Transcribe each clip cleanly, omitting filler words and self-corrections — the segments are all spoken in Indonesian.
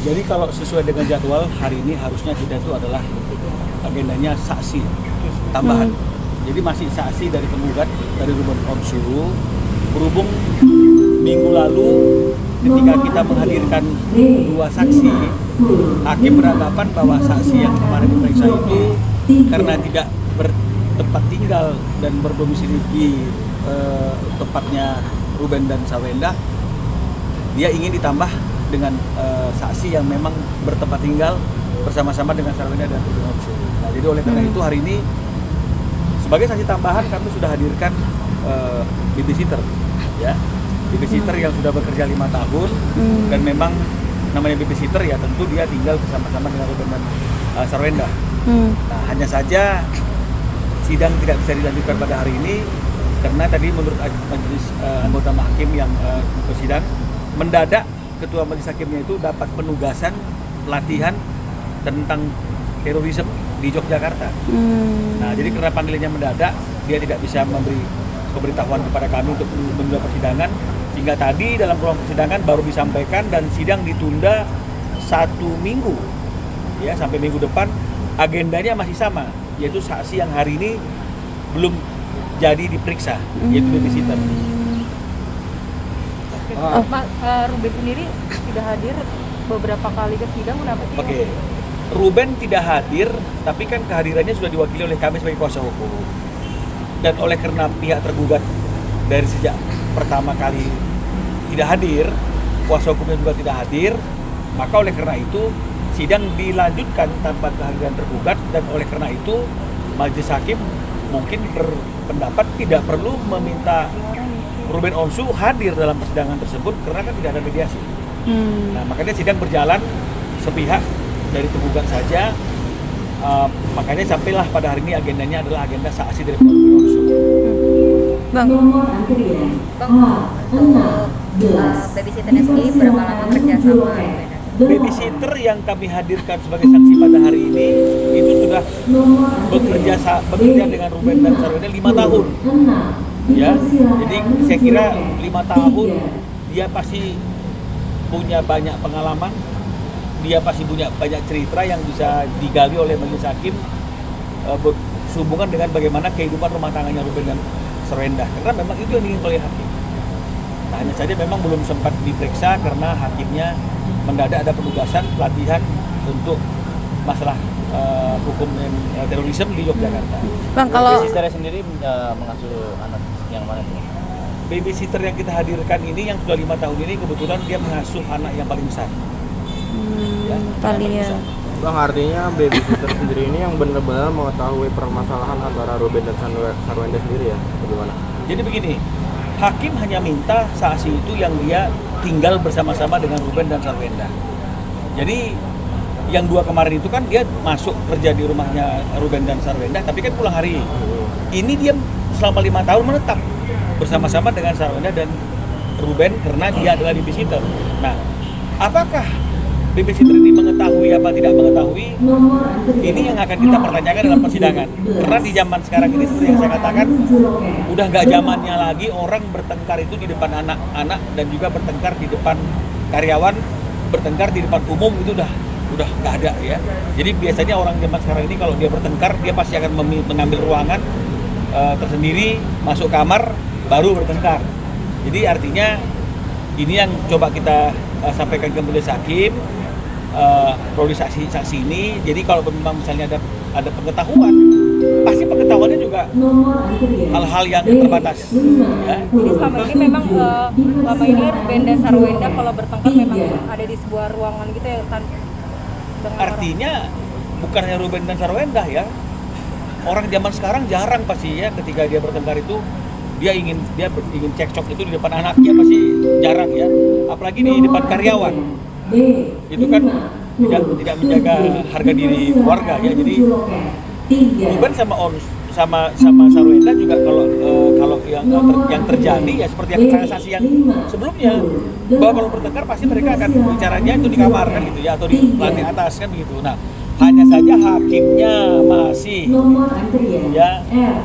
Jadi kalau sesuai dengan jadwal hari ini harusnya kita itu adalah agendanya saksi tambahan. Jadi masih saksi dari penggugat dari Ruben Onsu. Berhubung minggu lalu ketika kita menghadirkan dua saksi, hakim beranggapan bahwa saksi yang kemarin diperiksa itu karena tidak bertempat tinggal dan berdomisili di tempatnya Ruben dan Sarwenda, dia ingin ditambah dengan saksi yang memang bertempat tinggal bersama-sama dengan Sarwenda dan Ruben Onsu. Nah, jadi oleh karena itu hari ini sebagai saksi tambahan kami sudah hadirkan babysitter, ya, babysitter yang sudah bekerja 5 tahun dan memang namanya babysitter ya tentu dia tinggal bersama-sama dengan Ruben dan Sarwenda. Nah, hanya saja sidang tidak bisa dilanjutkan pada hari ini karena tadi menurut majelis anggota hakim yang bersidang mendadak ketua majelis hakimnya itu dapat penugasan pelatihan tentang terorisme di Yogyakarta. Nah, jadi karena panggilannya mendadak, dia tidak bisa memberi pemberitahuan kepada kami untuk menunda persidangan, sehingga tadi dalam ruang persidangan baru disampaikan dan sidang ditunda 1 minggu, ya, sampai minggu depan. Agendanya masih sama, yaitu saksi yang hari ini belum jadi diperiksa, yaitu babysitter. Ruben sendiri tidak hadir beberapa kali ke sidang, kenapa sih? Oke. Ruben tidak hadir, tapi kan kehadirannya sudah diwakili oleh kami sebagai kuasa hukum. Dan oleh karena pihak tergugat dari sejak pertama kali tidak hadir, kuasa hukumnya juga tidak hadir, maka oleh karena itu sidang dilanjutkan tanpa kehadiran tergugat, dan oleh karena itu majelis hakim mungkin berpendapat tidak perlu meminta Ruben Onsu hadir dalam persidangan tersebut karena kan tidak ada mediasi. Nah, makanya sidang berjalan sepihak dari tergugat saja, makanya sampailah pada hari ini agendanya adalah agenda saksi dari Ruben Onsu. Bang, babysitternya sendiri berapa lama kerja sama? Babysitter yang kami hadirkan sebagai saksi pada hari ini itu sudah bekerja dengan Ruben dan Sarwenda 5 tahun. Ya, jadi saya kira 5 tahun dia pasti punya banyak pengalaman, dia pasti punya banyak cerita yang bisa digali oleh majelis hakim sehubungan dengan bagaimana kehidupan rumah tangganya Ruben dan Sarwenda, karena memang itu yang diinginkan oleh hakim. Nah, hanya saja memang belum sempat diperiksa karena hakimnya mendadak ada penugasan pelatihan untuk masalah hukum terorisme di Yogyakarta. Bang, kalau babysitter sendiri mengasuh anak yang mana nih? Babysitter yang kita hadirkan ini yang sudah 5 tahun ini kebetulan dia mengasuh anak yang paling besar. Paling ya. Bang, artinya babysitter sendiri ini yang benar-benar mengetahui permasalahan antara Ruben dan Sarwenda sendiri ya? Bagaimana? Jadi begini, hakim hanya minta saksi itu yang dia tinggal bersama-sama dengan Ruben dan Sarwenda. Jadi yang 2 kemarin itu kan dia masuk kerja di rumahnya Ruben dan Sarwenda, tapi kan pulang hari. Ini dia selama 5 tahun menetap bersama-sama dengan Sarwenda dan Ruben karena dia adalah babysitter. Nah, apakah babysitter ini mengetahui apa tidak mengetahui? Ini yang akan kita pertanyakan dalam persidangan. Karena di zaman sekarang ini seperti yang saya katakan, udah nggak zamannya lagi orang bertengkar itu di depan anak-anak dan juga bertengkar di depan karyawan, bertengkar di depan umum itu udah nggak ada ya. Jadi biasanya orang zaman sekarang ini kalau dia bertengkar dia pasti akan mengambil ruangan tersendiri, masuk kamar, baru bertengkar. Jadi artinya ini yang coba kita sampaikan ke majelis hakim, priorisasi saksi ini. Jadi kalau memang misalnya ada pengetahuan, pasti pengetahuannya juga hal-hal yang terbatas. Ya. Jadi selama ini memang selama ini Ruben dan Sarwenda kalau bertengkar memang ada di sebuah ruangan gitu ya kan? Artinya bukan hanya Ruben dan Sarwenda ya. Orang zaman sekarang jarang pasti ya ketika dia bertengkar itu dia ingin cekcok itu di depan anaknya pasti jarang ya. Apalagi di depan karyawan. Itu kan tidak menjaga harga diri keluarga ya. Jadi Ruben sama Sarwenda juga kalau yang terjadi ya seperti yang transaksi yang sebelumnya, bahwa kalau bertengkar pasti mereka akan bicaranya itu di kamar kan gitu ya, atau di lantai atas kan begitu. Nah, hanya saja hakimnya masih ya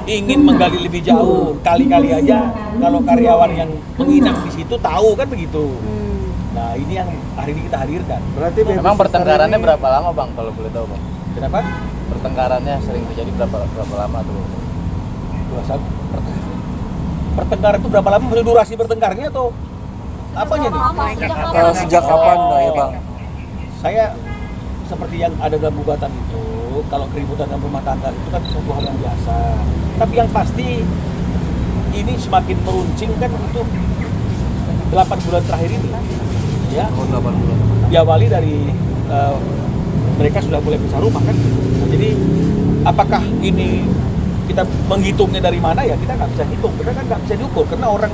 ingin menggali lebih jauh. Kali-kali aja kalau karyawan yang menginap di situ tahu kan begitu. Nah ini yang hari ini kita hadirkan. Berarti Memang babysitter pertengkarannya ini- berapa lama bang kalau boleh tahu bang? Kenapa? Pertengkarannya sering terjadi berapa lama tuh? Pertengkaran itu berapa lama? Maksudnya durasi bertengkarnya atau apanya nih? Sejak kapan ya bang? Saya seperti yang ada dalam gugatan itu, kalau keributan dalam rumah tangga itu kan suatu hal yang biasa. Tapi yang pasti ini semakin meruncing kan itu 8 bulan terakhir ini, ya. 8 bulan. Diawali dari mereka sudah mulai pisah rumah kan. Nah, jadi apakah ini kita menghitungnya dari mana ya kita nggak bisa hitung, karena kan nggak bisa diukur karena orang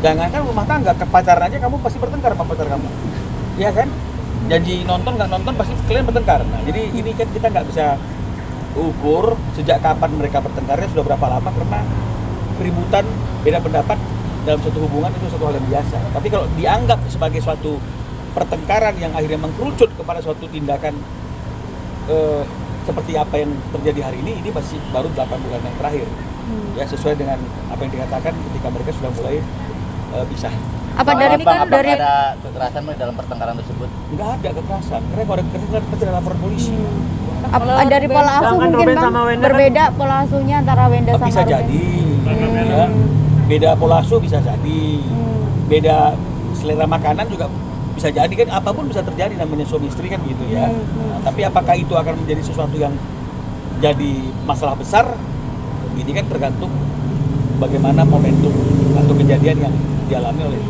jangankan rumah tangga ke pacaran aja kamu pasti bertengkar sama pacar kamu, ya kan? Janji nonton nggak nonton pasti kalian bertengkar. Nah jadi ini kan kita nggak bisa ukur sejak kapan mereka bertengkarnya sudah berapa lama karena keributan beda pendapat dalam suatu hubungan itu suatu hal yang biasa. Tapi kalau dianggap sebagai suatu pertengkaran yang akhirnya mengkerucut kepada suatu tindakan seperti apa yang terjadi hari ini masih baru 8 bulan yang terakhir. Ya sesuai dengan apa yang dikatakan ketika mereka sudah mulai pisah. Apa Bang, dari apakah dari ada kekerasan Bang, dalam pertengkaran tersebut? Nggak ada kekerasan, karena kalau ada kekerasan kita tidak lapor polisi. Dari pola asuh Sedangkan mungkin Ruben bang sama Wenda berbeda pola asuhnya antara Wenda sama Bisa Ruben. jadi, ya. Beda pola asuh bisa jadi, beda selera makanan juga bisa jadi kan, apapun bisa terjadi namanya suami istri kan gitu ya. Nah, tapi apakah itu akan menjadi sesuatu yang jadi masalah besar? Ini kan tergantung bagaimana momentum atau kejadian yang dialami oleh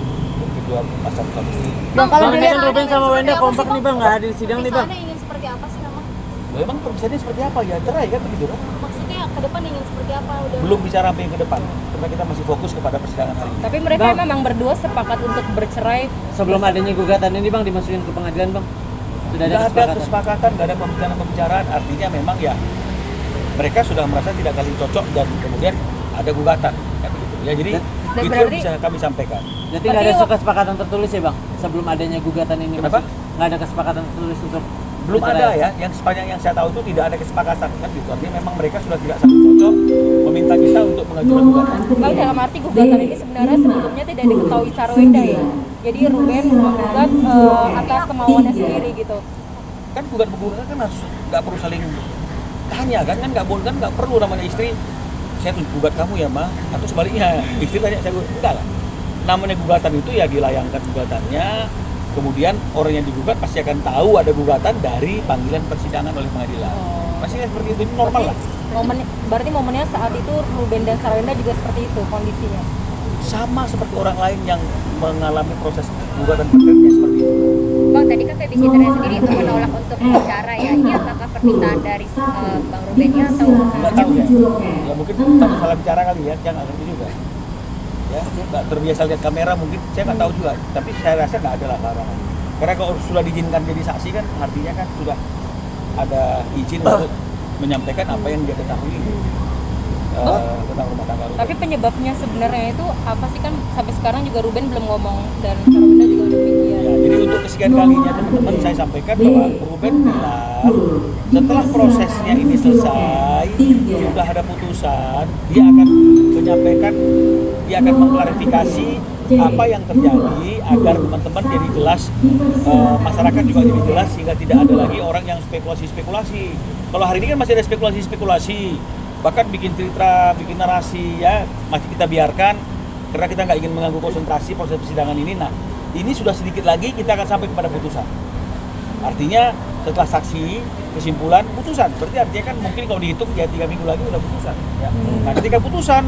kedua pasangan suami istri. Bang kalau Bang, ini dilihat kan Ruben sama Wenda kompak nih bang, nggak hadir sidang nih bang. Misalnya ingin seperti apa sih kamu? Loh, emang perpisahannya seperti apa ya? Cerai kan begitu kan? Maksudnya ke depan ingin seperti apa? Udah Belum bicara sampai yang ke depan, karena kita masih fokus kepada persidangan hari ini. tapi mereka memang berdua sepakat untuk bercerai. Sebelum adanya gugatan ini bang dimasukin ke pengadilan bang? Sudah ada Nggak ada kesepakatan? kesepakatan, nggak ada pembicaraan-pembicaraan. Artinya memang ya mereka sudah merasa tidak kali cocok dan kemudian ada gugatan kan begitu. Ya jadi Dan itu yang berarti- bisa kami sampaikan. Jadi nggak ada kesepakatan tertulis ya bang? Sebelum adanya gugatan ini Kenapa? nggak ada kesepakatan tertulis untuk Belum bercerai? ada ya, yang sepanjang yang saya tahu itu tidak ada kesepakatan kan gitu. Artinya memang mereka sudah tidak saling cocok meminta kita untuk mengajukan gugatan. Bang, dalam arti gugatan ini sebenarnya sebelumnya tidak diketahui Sarwenda ya. Jadi Ruben menggugat atas kemauannya sendiri gitu. Kan gugat-gugat kan harus nggak perlu saling tanya kan nggak boleh kan nggak perlu namanya istri saya tuh gugat kamu ya mah atau sebaliknya istri tanya saya gugat enggak lah, namanya gugatan itu ya dilayangkan gugatannya, kemudian orang yang digugat pasti akan tahu ada gugatan dari panggilan persidangan oleh pengadilan. Pasti seperti itu, ini normal lah. Berarti momennya saat itu Ruben dan Sarwenda juga seperti itu kondisinya. Sama seperti orang lain yang mengalami proses gugatan perkara seperti itu. Bang, tadi kan babysitternya sendiri menolak untuk bicara ya. Ini apakah permintaan dari Bang Rubennya atau Nggak tahu ya, ya mungkin takut salah bicara kali ya, jangan ngerti juga. Ya, nggak terbiasa lihat kamera mungkin, saya nggak tahu juga. Tapi saya rasa nggak ada lah larangan. Karena kalau sudah diizinkan jadi saksi kan, artinya kan sudah ada izin untuk menyampaikan apa yang dia ketahui tentang rumah tangga. Tapi penyebabnya sebenarnya itu apa sih, kan sampai sekarang juga Ruben belum ngomong dan Sarwenda juga udah demikian. Ya, jadi untuk kesekian kalinya teman-teman saya sampaikan bahwa Ruben bilang setelah prosesnya ini selesai, sudah ada putusan, dia akan menyampaikan, dia akan mengklarifikasi apa yang terjadi agar teman-teman jadi jelas, masyarakat juga jadi jelas sehingga tidak ada lagi orang yang spekulasi-spekulasi. Kalau hari ini kan masih ada spekulasi-spekulasi, bahkan bikin cerita, bikin narasi ya masih kita biarkan karena kita nggak ingin mengganggu konsentrasi proses persidangan ini. Nah, ini sudah sedikit lagi kita akan sampai kepada putusan. Artinya setelah saksi, kesimpulan, putusan. Berarti artinya kan mungkin kalau dihitung ya 3 minggu lagi udah putusan. Ya. Nah, ketika putusan,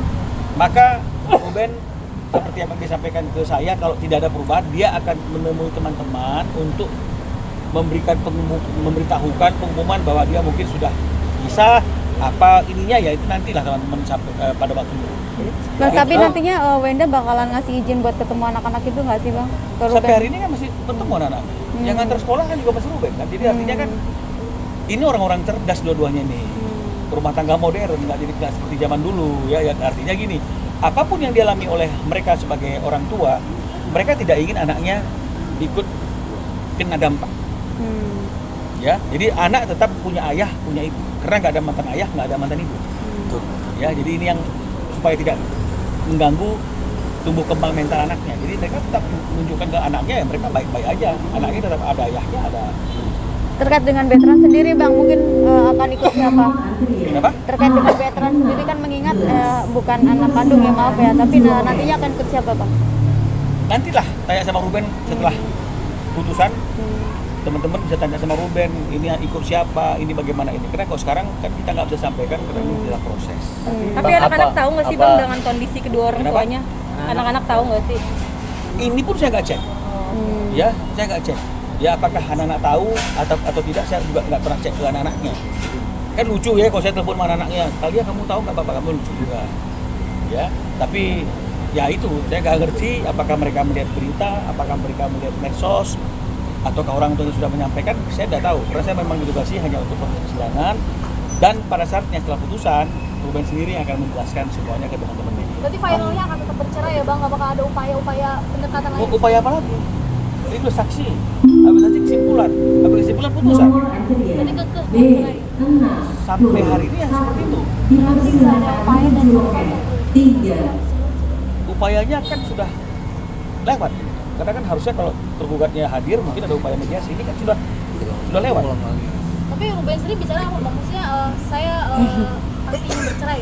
maka Ruben seperti yang disampaikan ke saya, kalau tidak ada perubahan, dia akan menemui teman-teman untuk memberitahukan pengumuman bahwa dia mungkin sudah bisa apa ininya ya itu nantilah teman-teman sampai pada waktunya. Bang, tapi nantinya Wenda bakalan ngasih izin buat ketemu anak-anak itu nggak sih bang? Ke Sampai Ruben? hari ini kan masih bertemu anak-anak. Yang antar sekolah kan juga masih Ruben kan. Jadi artinya kan ini orang-orang cerdas dua-duanya nih. Rumah tangga modern, nggak seperti zaman dulu ya. Ya artinya gini, apapun yang dialami oleh mereka sebagai orang tua, mereka tidak ingin anaknya ikut kena dampak. Ya, jadi anak tetap punya ayah, punya ibu. Karena nggak ada mantan ayah, nggak ada mantan ibu. Ya, jadi ini yang supaya tidak mengganggu tumbuh kembang mental anaknya. Jadi mereka tetap menunjukkan ke anaknya ya mereka baik-baik aja. Anaknya tetap ada ayahnya, ada. Terkait dengan veteran sendiri Bang, mungkin akan ikut siapa? Kenapa? Terkait dengan veteran sendiri kan mengingat bukan anak kandung ya, maaf ya, tapi nantinya akan ikut siapa Bang? Nantilah tanya sama Ruben setelah putusan. Teman-teman bisa tanya sama Ruben, ini ikut siapa, ini bagaimana ini. Karena kalau sekarang kan kita nggak bisa sampaikan karena ini adalah proses. Tapi Bang, anak-anak apa- tahu nggak sih apa- Bang dengan kondisi kedua orang Kenapa? tuanya? Anak-anak tahu nggak sih? Ini pun saya nggak cek. Ya, saya nggak cek. Ya apakah anak-anak tahu atau tidak, saya juga nggak pernah cek ke anak-anaknya. Kan lucu ya kalau saya telepon sama anak-anaknya, Talia kamu tahu nggak bapak kamu, lucu juga. Ya, tapi ya itu saya nggak ngerti apakah mereka melihat berita, apakah mereka melihat medsos, ataukah orang tuanya sudah menyampaikan, saya tidak tahu. Karena saya memang ditugasi hanya untuk proses persidangan, dan pada saatnya setelah putusan, Ruben sendiri yang akan menjelaskan semuanya ke teman-teman media. Berarti finalnya akan tetap bercerai ya Bang, apakah ada upaya-upaya pendekatan lain? Upaya apa lagi? Ini udah saksi, habis saksi kesimpulan, habis kesimpulan putusan. Berarti kekeh bercerai. Sampai hari ini yang seperti itu. Berarti nggak ada upaya dan Upayanya kan sudah lewat. Karena kan harusnya kalau tergugatnya hadir mungkin ada upaya mediasi. Ini kan sudah lewat. Tapi Ruben sendiri bicara apa Bang? Maksudnya saya pasti ingin bercerai.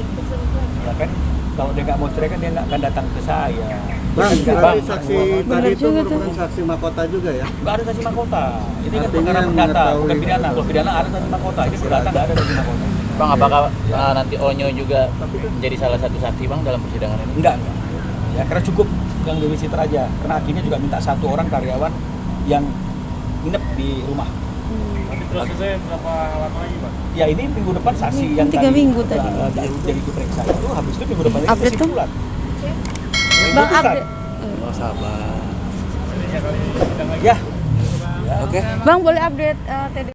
Ya kan kalau dia nggak mau cerai kan dia nggak akan datang ke saya. Bang, Dia kan berarti nggak- saksi tadi itu merupakan saksi mahkota juga ya? nggak ada saksi mahkota. Ini kan Artinya perkara yang perdata, mengetahui- bukan pidana. Kalau pidana ada saksi mahkota, ini perdata nggak ada saksi mahkota. Bang, apakah nanti Onyo juga menjadi salah satu saksi Bang dalam persidangan ini? Enggak. Ya karena cukup yang babysitter aja. Karena hakimnya juga minta 1 orang karyawan yang nginep di rumah. Nanti prosesnya berapa lama lagi Pak? Ya ini minggu depan saksi yang 3 minggu tadi. Jadi diperiksa itu habis itu minggu depan ini Update tuh? kesimpulan. Bang, Putusan. update. Oh, sabar. Ya. Bang boleh update TD